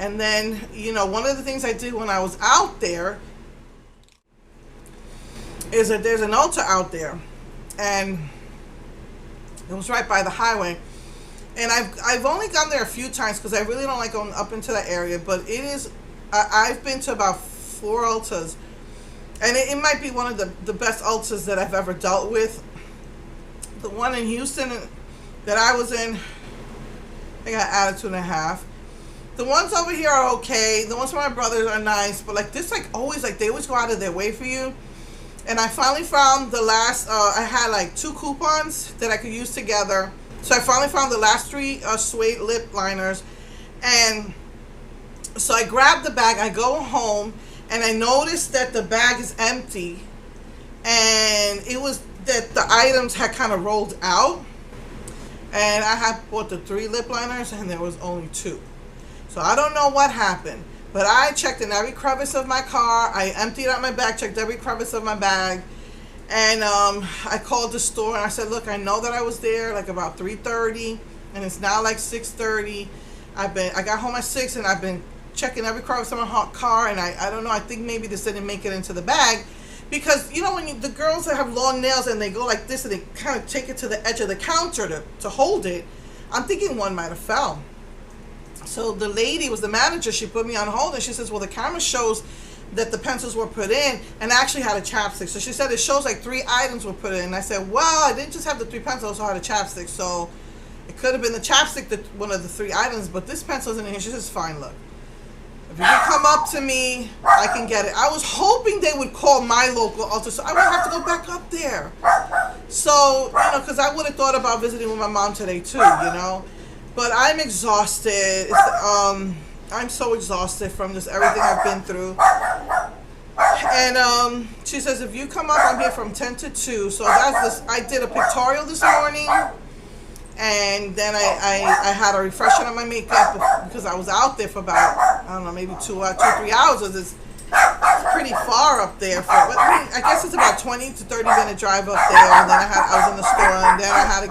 And then, you know, one of the things I did when I was out there is that there's an Ulta out there, and it was right by the highway. And I've only gone there a few times because I really don't like going up into that area. But it is, I've been to about 4 Ultas, and it might be one of the best Ultas that I've ever dealt with. The one in Houston that I was in, I got attitude and a half. The ones over here are okay. The ones for my brothers are nice, but like this, like always, like they always go out of their way for you. And I finally found the last. I had like 2 coupons that I could use together. So I finally found the last 3 suede lip liners, and so I grabbed the bag. I go home, and I noticed that the bag is empty, and it was that the items had kind of rolled out, and I had bought the 3 lip liners, and there was only 2. So I don't know what happened, but I checked in every crevice of my car. I emptied out my bag, checked every crevice of my bag. And I called the store and I said, look, I know that I was there like about 3:30, and it's now like 6:30. I got home at 6, and I've been checking every crevice of my car, and I don't know, I think maybe this didn't make it into the bag, because you know when the girls that have long nails and they go like this and they kind of take it to the edge of the counter to hold it, I'm thinking one might have fell. So the lady was the manager. She put me on hold, and she says, well, the camera shows that the pencils were put in, and I actually had a chapstick. So she said it shows like 3 items were put in. And I said, well, I didn't just have the 3 pencils, I also had a chapstick. So it could have been the chapstick, that one of the 3 items, but this pencil's in here. She says, fine, look, if you can come up to me, I can get it. I was hoping they would call my local Ulta, so I wouldn't have to go back up there. So, you know, because I would have thought about visiting with my mom today too, you know. But I'm exhausted. I'm so exhausted from just everything I've been through. And she says, if you come up, I'm here from 10 to 2. So that's this. I did a pictorial this morning, and then I had a refresher on my makeup because I was out there for about, I don't know, maybe 2 or 3 hours. It's pretty far up there. But I mean, I guess it's about 20 to 30 minute drive up there. And then I was in the store, and then I had to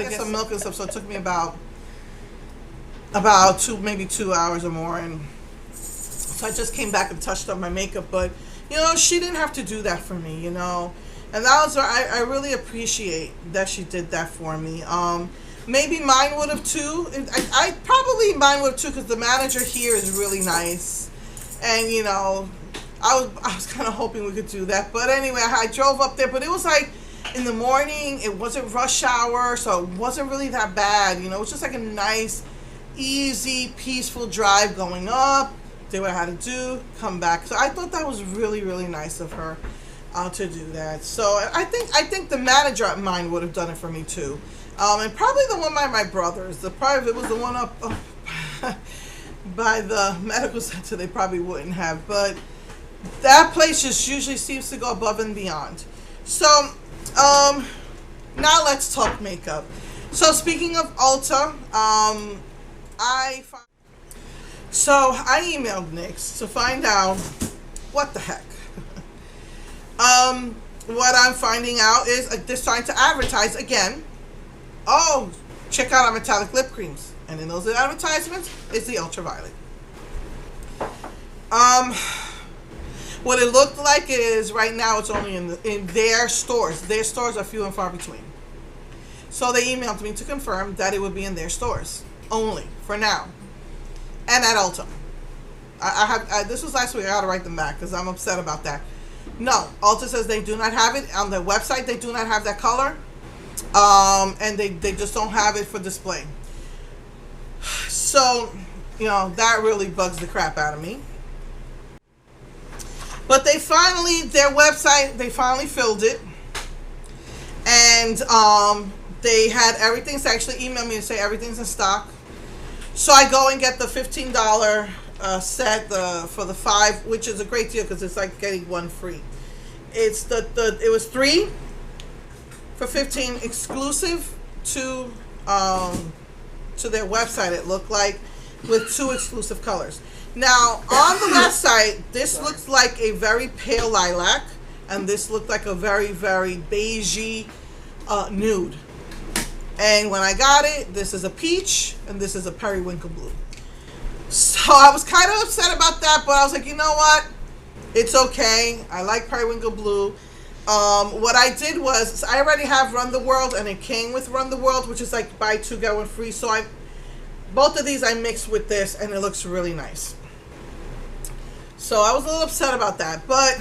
get some milk and stuff. So it took me about 2, maybe 2 hours or more, and so I just came back and touched up my makeup. But you know, she didn't have to do that for me, you know, and that was, I really appreciate that she did that for me. Maybe mine would have too. I probably mine would have too, because the manager here is really nice, and you know, I was kind of hoping we could do that. But anyway, I drove up there, but it was like in the morning. It wasn't rush hour, so it wasn't really that bad, you know. It was just like a nice, easy, peaceful drive going up, did what I had to do, come back. So I thought that was really, really nice of her to do that. So I think the manager at mine would have done it for me too, and probably the one by my brothers. If it was the one up by the medical center, they probably wouldn't have. But that place just usually seems to go above and beyond. So now let's talk makeup. So speaking of Ulta, I emailed NYX to find out what the heck. What I'm finding out is they're starting to advertise again. Oh, check out our metallic lip creams, and in those advertisements is the ultraviolet. What it looked like is right now it's only in their stores. Their stores are few and far between. So they emailed me to confirm that it would be in their stores only for now, and at Ulta. This was last week. I got to write them back because I'm upset about that. No, Ulta says they do not have it on their website. They do not have that color, and they just don't have it for display. So, you know, that really bugs the crap out of me. But they finally, their website, they finally filled it, and they had everything. So actually emailed me to say everything's in stock. So I go and get the $15 set for the 5, which is a great deal because it's like getting 1 free. It's it was 3 for $15, exclusive to their website. It looked like, with 2 exclusive colors. Now on the website, this looks like a very pale lilac, and this looked like a very, very beigey nude. And when I got it, this is a peach and this is a periwinkle blue. So I was kind of upset about that, but I was like, you know what? It's okay. I like periwinkle blue. What I did was, I already have Run the World, and it came with Run the World, which is like buy two, get one free. So both of these I mixed with this, and it looks really nice. So I was a little upset about that, but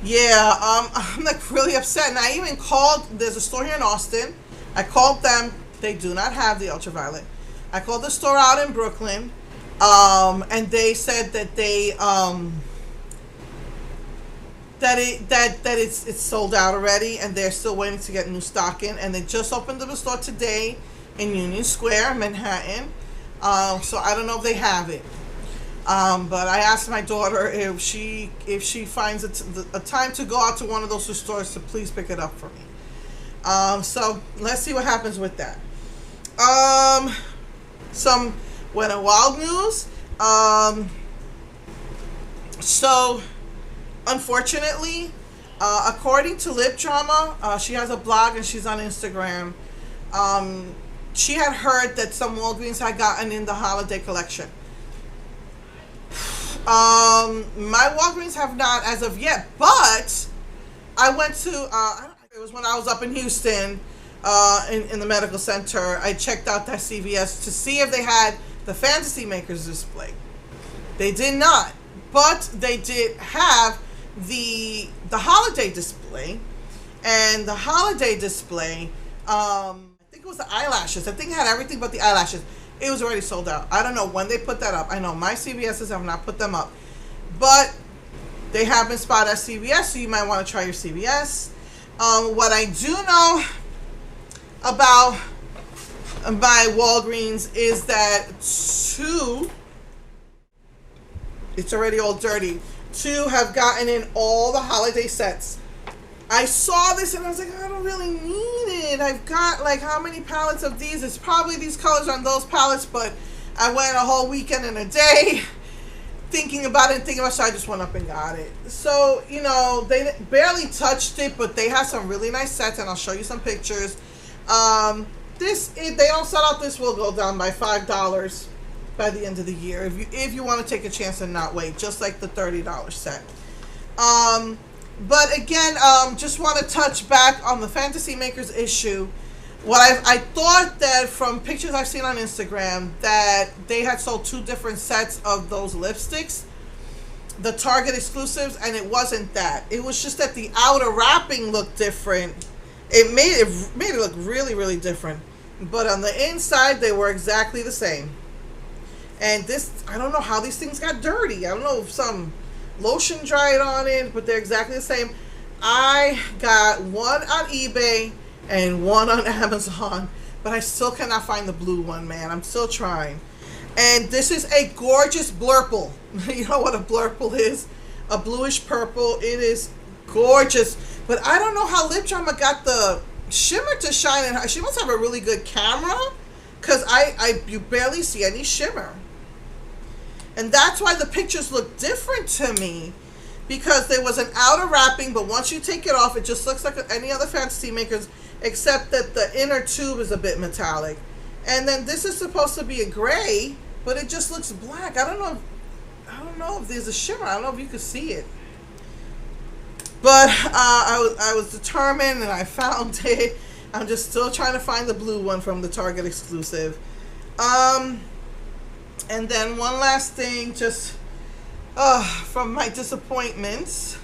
yeah, I'm like really upset. And I even called, there's a store here in Austin. I called them. They do not have the ultraviolet. I called the store out in Brooklyn, and they said that it's sold out already, and they're still waiting to get new stock in. And they just opened up a store today in Union Square, Manhattan. So I don't know if they have it. But I asked my daughter if she finds a time to go out to one of those stores to please pick it up for me. So let's see what happens with that. Some Wet n Wild news. So unfortunately, according to Lip Drama, she has a blog and she's on Instagram. She had heard that some Walgreens had gotten in the holiday collection. My Walgreens have not as of yet, but I went to, it was when I was up in Houston, in the medical center. I checked out that CVS to see if they had the Fantasy Makers display. They did not, but they did have the holiday display, and the holiday display, I think it was the eyelashes. I think it had everything but the eyelashes. It was already sold out. I don't know when they put that up. I know my CVS's have not put them up, but they have been spotted at CVS, so you might want to try your CVS. What I do know about my Walgreens is that it's already all dirty. 2 have gotten in all the holiday sets. I saw this and I was like, I don't really need it. I've got like how many palettes of these? It's probably these colors on those palettes, but I went a whole weekend and a day thinking about it, so I just went up and got it. So, you know, they barely touched it, but they have some really nice sets, and I'll show you some pictures. If they don't sell out, this will go down by $5 by the end of the year if you want to take a chance and not wait, just like the $30 set. But again, just want to touch back on the Fantasy Makers issue. I thought that from pictures I've seen on Instagram that they had sold 2 different sets of those lipsticks, the Target exclusives, and it wasn't that. It was just that the outer wrapping looked different. It made it look really, really different. But on the inside, they were exactly the same. And this, I don't know how these things got dirty. I don't know if some lotion dried on it, but they're exactly the same. I got one on eBay and one on Amazon, but I still cannot find the blue one, man. I'm still trying. And this is a gorgeous blurple. You know what a blurple is? A bluish purple. It is gorgeous. But I don't know how Lip Drama got the shimmer to shine in her. She must have a really good camera, because you barely see any shimmer. And that's why the pictures look different to me, because there was an outer wrapping, but once you take it off, it just looks like any other Fantasy Makers, except that the inner tube is a bit metallic. And then this is supposed to be a gray, but it just looks black. I don't know if there's a shimmer. I don't know if you could see it. But I was determined, and I found it. I'm just still trying to find the blue one from the Target exclusive. And then one last thing, just from my disappointments,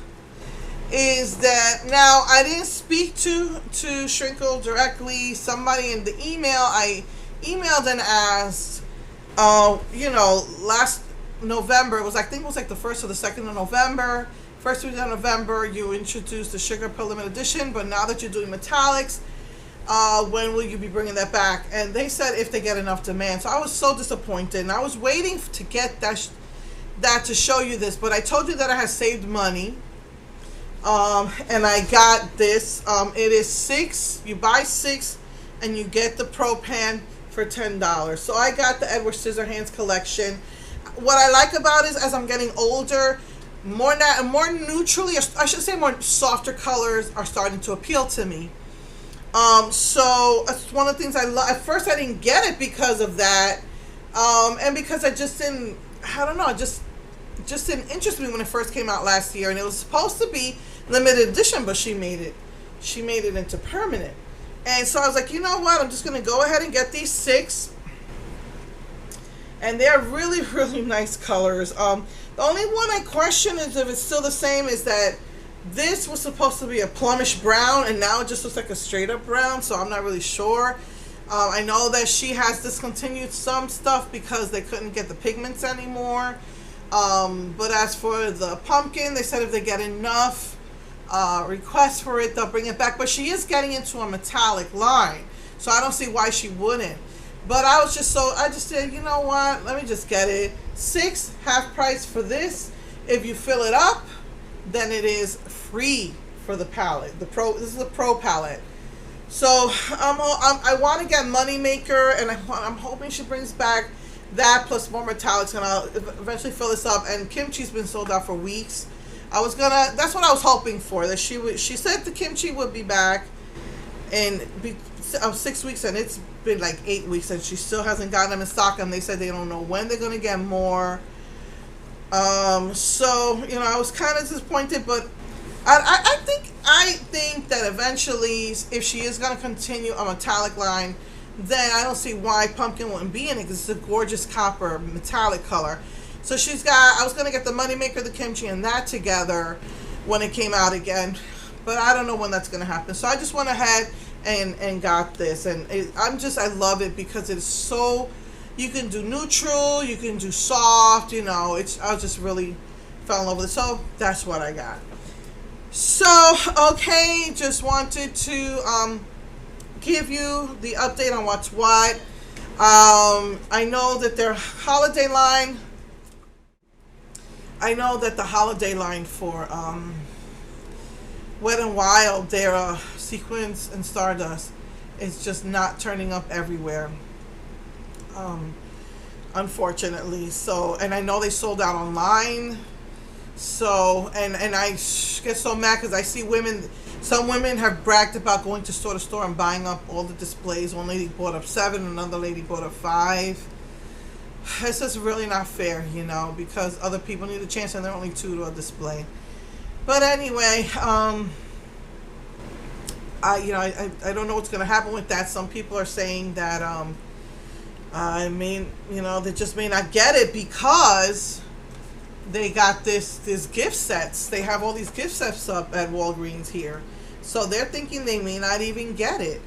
is that now I didn't speak to Shrinkle directly. Somebody in the email, I emailed and asked, last November, I think it was like the 1st or the 2nd of November, first week of November, you introduced the Sugarpill limited edition, but now that you're doing metallics, when will you be bringing that back? And they said if they get enough demand. So I was so disappointed, and I was waiting to get that to show you this, but I told you that I had saved money, and I got this. It is 6, you buy 6 and you get the Pro Pan for $10. So I got the Edward Scissorhands collection. What I like about it is, as I'm getting older, more neutrally, I should say more softer colors are starting to appeal to me. So it's one of the things I love. At first I didn't get it because of that, and because I just didn't, I don't know, just didn't interest me when it first came out last year. And it was supposed to be limited edition, but she made it into permanent. And so I was like, you know what, I'm just going to go ahead and get these 6. And they're really, really nice colors. The only one I question is if it's still the same is that this was supposed to be a plumish brown, and now it just looks like a straight up brown, so I'm not really sure. I know that she has discontinued some stuff because they couldn't get the pigments anymore. But as for the pumpkin, they said if they get enough requests for it, they'll bring it back. But she is getting into a metallic line, so I don't see why she wouldn't. But I just said, you know what, let me just get it. 6, half price for this. If you fill it up, then it is free for the palette. This is a pro palette. So I want to get Moneymaker, and I'm hoping she brings back that plus more metallics, and I'll eventually fill this up. And kimchi's been sold out for weeks. That's what I was hoping for. That she said the kimchi would be back in 6 weeks, and it's been like 8 weeks, and she still hasn't gotten them in stock. And they said they don't know when they're gonna get more. So you know, I was kind of disappointed, but I think that eventually, if she is going to continue a metallic line, then I don't see why pumpkin wouldn't be in it, because it's a gorgeous copper metallic color. So I was going to get the Moneymaker, the kimchi, and that together when it came out again, but I don't know when that's going to happen. So I just went ahead and got this, and I love it because it's so, you can do neutral, you can do soft, you know, I just really fell in love with it. So that's what I got. So, okay, just wanted to give you the update on what's what. I know that their holiday line, the holiday line for Wet n Wild, their Sequins and Stardust, is just not turning up everywhere. Unfortunately. So, and I know they sold out online. So, and I get so mad because I see some women have bragged about going to store and buying up all the displays. One lady bought up 7, another lady bought up 5. It's just really not fair, you know, because other people need a chance and they're only 2 to a display. But anyway, I don't know what's going to happen with that. Some people are saying that, they just may not get it because they got this gift sets. They have all these gift sets up at Walgreens here. So they're thinking they may not even get it.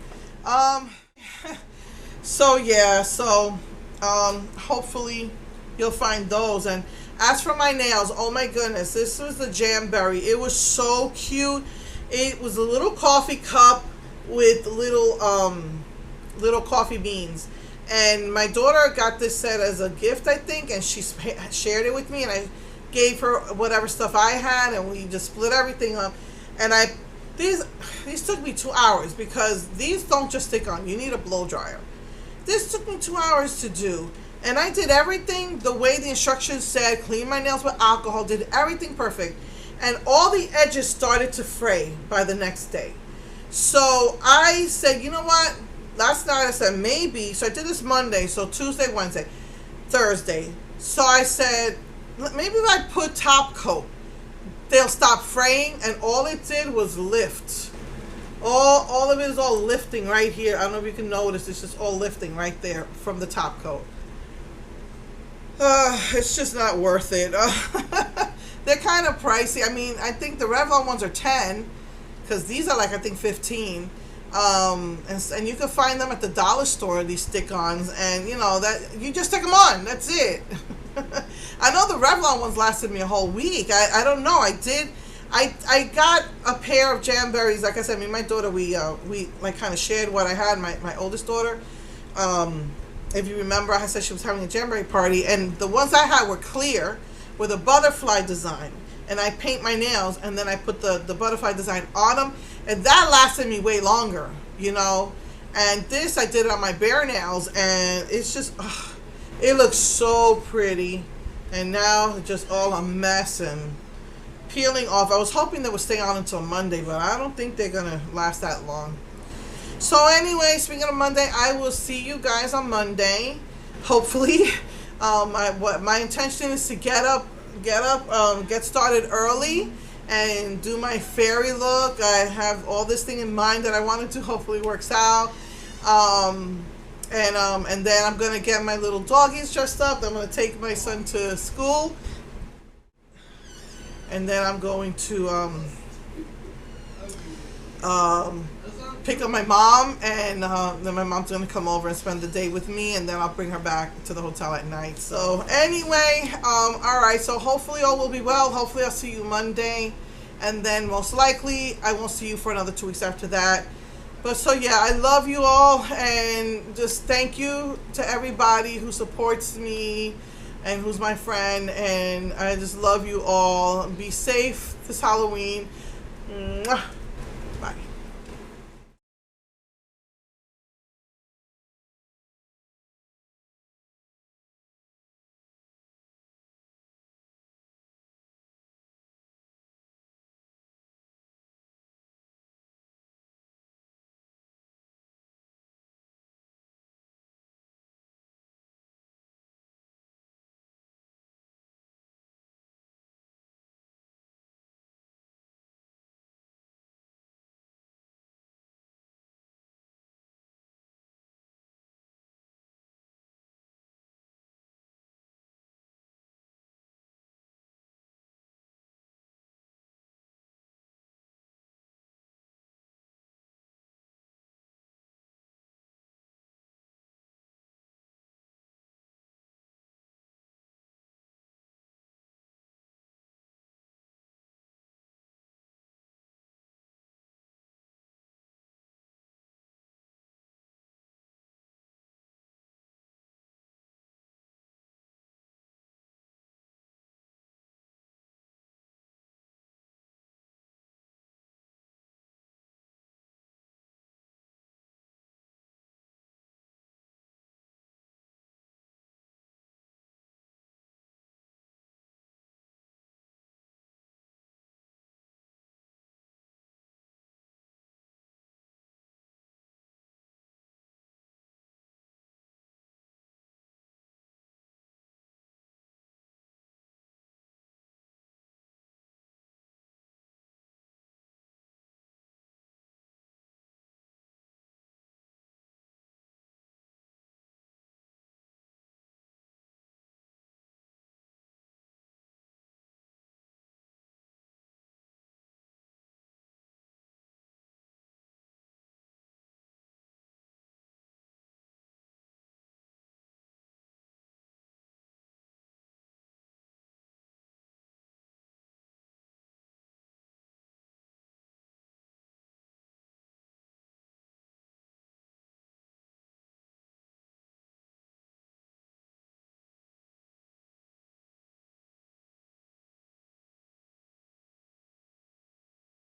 Hopefully you'll find those. And as for my nails, oh my goodness, this was the Jamberry. It was so cute. It was a little coffee cup with little coffee beans. And my daughter got this set as a gift, I think, and she shared it with me, and I gave her whatever stuff I had, and we just split everything up. And these took me 2 hours because these don't just stick on. You need a blow dryer. This took me 2 hours to do, and I did everything the way the instructions said. Cleaned my nails with alcohol, did everything perfect, and all the edges started to fray by the next day. So I said, you know what? Last night I said maybe. So I did this Monday, so Tuesday, Wednesday, Thursday. So I said maybe if I put top coat, they'll stop fraying, and all it did was lift. All of it is all lifting right here. I don't know if you can notice, it's just all lifting right there from the top coat. It's just not worth it. They're kind of pricey. I mean, I think the Revlon ones are 10, because these are like, I think 15. And you can find them at the dollar store, these stick-ons, and you know that you just stick them on. That's it. I know the Revlon ones lasted me a whole week. I don't know. I got a pair of Jamberries. Like I said, me and my daughter, we like kind of shared what I had. My oldest daughter, if you remember, I said she was having a Jamberry party, and the ones I had were clear with a butterfly design. And I paint my nails, and then I put the butterfly design on them, and that lasted me way longer, you know. And this, I did it on my bare nails, and it's just, it looks so pretty. And now it's just all a mess and peeling off. I was hoping they would stay on until Monday, but I don't think they're gonna last that long. So anyway, speaking of Monday, I will see you guys on Monday, hopefully. My intention is to get started early and do my fairy look. I have all this thing in mind that I wanted to. Hopefully works out. And then I'm gonna get my little doggies dressed up. I'm gonna take my son to school, and then I'm going to pick up my mom, and then my mom's gonna come over and spend the day with me, and then I'll bring her back to the hotel at night. So anyway, all right. So hopefully all will be well. Hopefully I'll see you Monday, and then most likely I won't see you for another 2 weeks after that. But so yeah, I love you all, and just thank you to everybody who supports me and who's my friend, and I just love you all. Be safe this Halloween. Mwah.